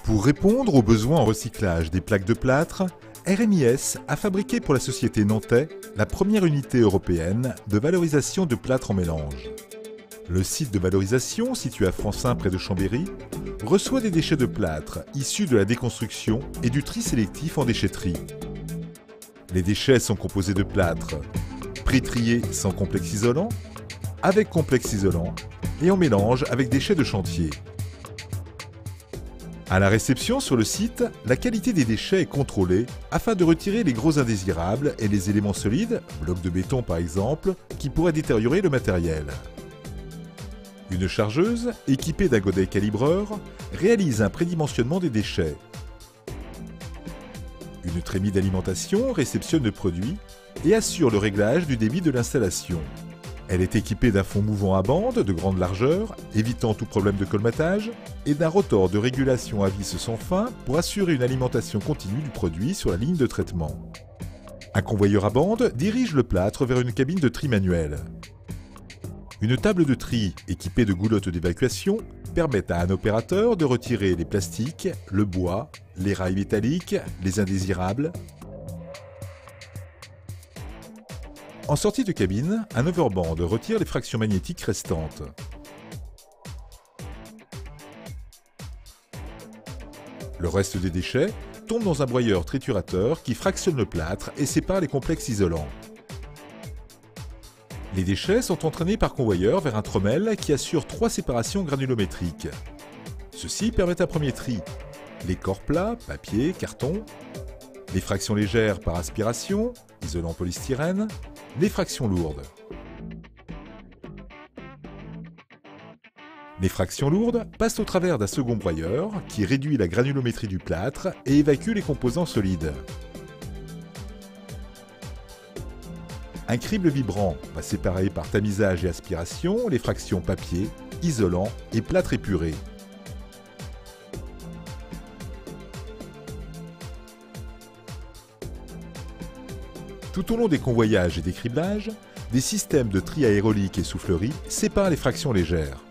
Pour répondre aux besoins en recyclage des plaques de plâtre, RMIS a fabriqué pour la société nantais la première unité européenne de valorisation de plâtre en mélange. Le site de valorisation, situé à Francin près de Chambéry, reçoit des déchets de plâtre issus de la déconstruction et du tri sélectif en déchetterie. Les déchets sont composés de plâtre pré-trié sans complexe isolant, avec complexe isolant et en mélange avec déchets de chantier. À la réception sur le site, la qualité des déchets est contrôlée afin de retirer les gros indésirables et les éléments solides, blocs de béton par exemple, qui pourraient détériorer le matériel. Une chargeuse, équipée d'un godet calibreur, réalise un prédimensionnement des déchets. Une trémie d'alimentation réceptionne le produit et assure le réglage du débit de l'installation. Elle est équipée d'un fond mouvant à bande de grande largeur, évitant tout problème de colmatage, et d'un rotor de régulation à vis sans fin pour assurer une alimentation continue du produit sur la ligne de traitement. Un convoyeur à bande dirige le plâtre vers une cabine de tri manuelle. Une table de tri équipée de goulottes d'évacuation permet à un opérateur de retirer les plastiques, le bois, les rails métalliques, les indésirables. En sortie de cabine, un overband retire les fractions magnétiques restantes. Le reste des déchets tombe dans un broyeur triturateur qui fractionne le plâtre et sépare les complexes isolants. Les déchets sont entraînés par convoyeur vers un trommel qui assure 3 séparations granulométriques. Ceci permet un premier tri. Les corps plats, papier, carton, les fractions légères par aspiration, isolant polystyrène, les fractions lourdes. Les fractions lourdes passent au travers d'un second broyeur qui réduit la granulométrie du plâtre et évacue les composants solides. Un crible vibrant va séparer par tamisage et aspiration les fractions papier, isolant et plâtre épuré. Tout au long des convoyages et des criblages, des systèmes de tri aérolique et soufflerie séparent les fractions légères.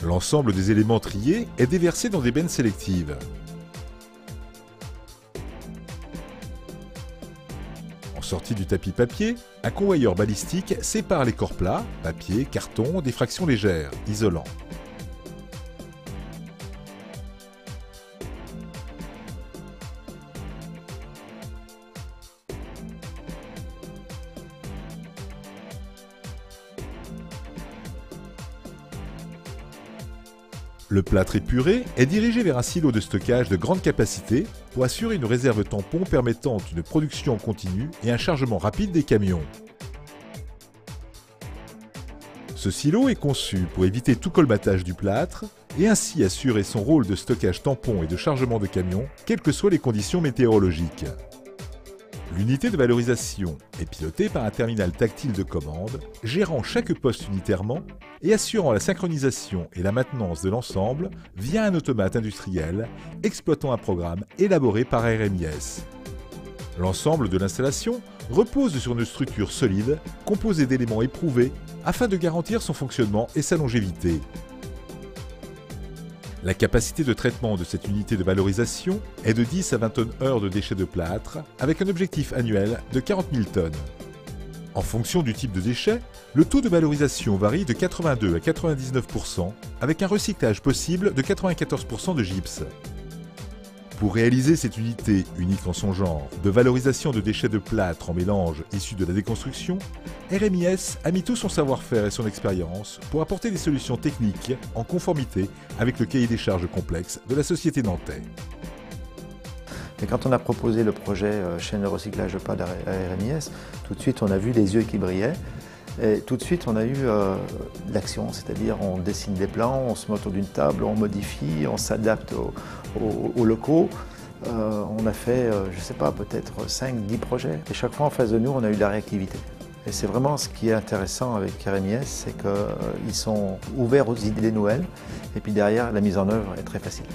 L'ensemble des éléments triés est déversé dans des bennes sélectives. En sortie du tapis papier, un convoyeur balistique sépare les corps plats, papier, carton, des fractions légères, isolants. Le plâtre épuré est dirigé vers un silo de stockage de grande capacité pour assurer une réserve tampon permettant une production continue et un chargement rapide des camions. Ce silo est conçu pour éviter tout colmatage du plâtre et ainsi assurer son rôle de stockage tampon et de chargement de camions, quelles que soient les conditions météorologiques. L'unité de valorisation est pilotée par un terminal tactile de commande, gérant chaque poste unitairement et assurant la synchronisation et la maintenance de l'ensemble via un automate industriel exploitant un programme élaboré par RMIS. L'ensemble de l'installation repose sur une structure solide, composée d'éléments éprouvés, afin de garantir son fonctionnement et sa longévité. La capacité de traitement de cette unité de valorisation est de 10 à 20 tonnes-heure de déchets de plâtre, avec un objectif annuel de 40 000 tonnes. En fonction du type de déchet, le taux de valorisation varie de 82 à 99%, avec un recyclage possible de 94% de gypse. Pour réaliser cette unité, unique en son genre, de valorisation de déchets de plâtre en mélange issus de la déconstruction, RMIS a mis tout son savoir-faire et son expérience pour apporter des solutions techniques en conformité avec le cahier des charges complexe de la société nantaise. Et quand on a proposé le projet chaîne de recyclage de plâtre à RMIS, tout de suite on a vu les yeux qui brillaient. Et tout de suite, on a eu l'action, c'est-à-dire on dessine des plans, on se met autour d'une table, on modifie, on s'adapte aux locaux. On a fait, je ne sais pas, peut-être 5-10 projets. Et chaque fois, en face de nous, on a eu de la réactivité. Et c'est vraiment ce qui est intéressant avec RMIS, c'est qu'ils sont ouverts aux idées nouvelles. Et puis derrière, la mise en œuvre est très facile.